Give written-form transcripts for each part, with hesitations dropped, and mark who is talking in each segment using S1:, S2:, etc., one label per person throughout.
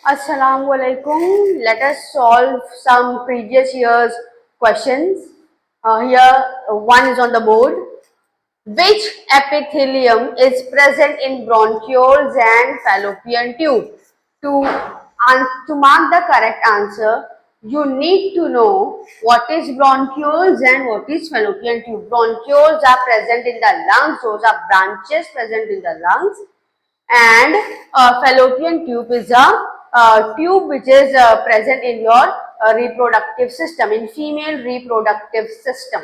S1: Assalamu alaikum. Let us solve some previous year's questions. Here, one is on the board. Which epithelium is present in bronchioles and fallopian tube? To, to mark the correct answer, you need to know what is bronchioles and what is fallopian tube. Bronchioles are present in the lungs, those are branches present in the lungs, and fallopian tube is a tube which is present in your reproductive system, in female reproductive system.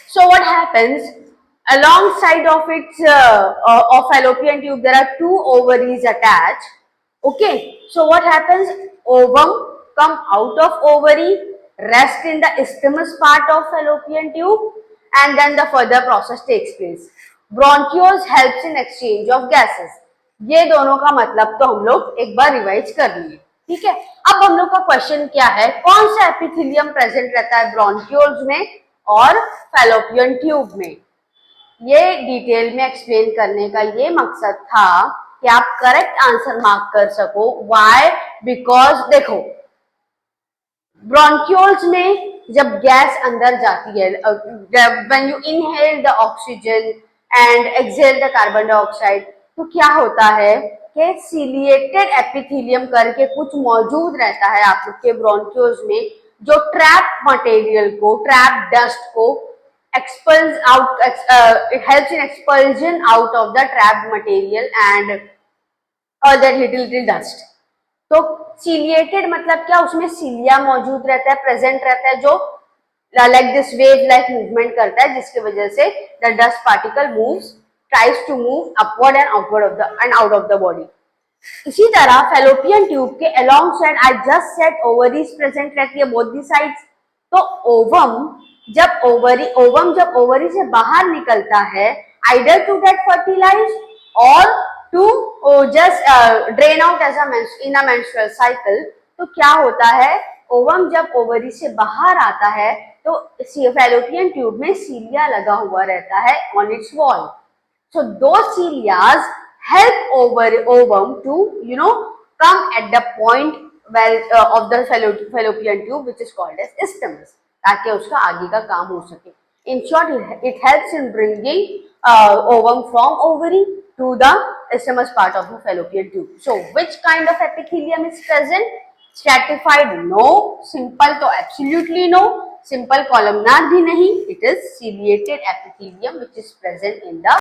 S1: So what happens, alongside of its of fallopian tube there are two ovaries attached. Okay, so what happens, ovum come out of ovary, rest in the isthmus part of fallopian tube, and then the further process takes place. Bronchioles helps in exchange of gases. ये दोनों का मतलब तो हम लोग एक बार revise कर लिए, ठीक है। अब हम लोग का क्वेश्चन क्या है, कौन सा एपिथेलियम प्रेजेंट रहता है ब्रोंक्यूल्स में और फैलोपियन ट्यूब में। ये डिटेल में एक्सप्लेन करने का ये मकसद था कि आप करेक्ट आंसर मार्क कर सको। व्हाई? बिकॉज देखो, ब्रोंक्यूल्स में जब गैस अंदर जाती है, when you inhale the oxygen and exhale the carbon dioxide, तो क्या होता है कि सिलिएटेड एपिथेलियम करके कुछ मौजूद रहता है आप लोग के ब्रोंक्यूल्स में, जो ट्रैप मटेरियल को, ट्रैप डस्ट को expels out, it helps in expulsion out of the trapped material and that little dust. तो ciliated मतलब क्या, उसमें cilia मौजूद रहता है, प्रेजेंट रहता है, जो like this wave like movement करता है, जिसकी वजह से the dust particle moves, tries to move upward and outward of the and out of the body. इसी तरह फेलोपियन ट्यूब के along side I just said ovaries present रहती है, बोथ दी साइड्स। तो ओवम जब ओवरी से बाहर निकलता है, आइदर टू गेट फर्टिलाइज और to just drain out as in a menstrual cycle, तो क्या होता है, ओवम जब ओवरी से बाहर आता है तो फेलोपियन ट्यूब में सीलिया लगा हुआ रहता है on it's wall. So those cilias help ovum to come at the point where of the fallopian tube, which is called as isthmus, ताकि उसका आगे का काम हो सके। In short, it helps in bringing ovum from ovary to the isthmus part of the fallopian tube. So which kind of epithelium is present? Stratified? No. Simple तो absolutely no. Simple columnar भी नहीं. It is ciliated epithelium which is present in the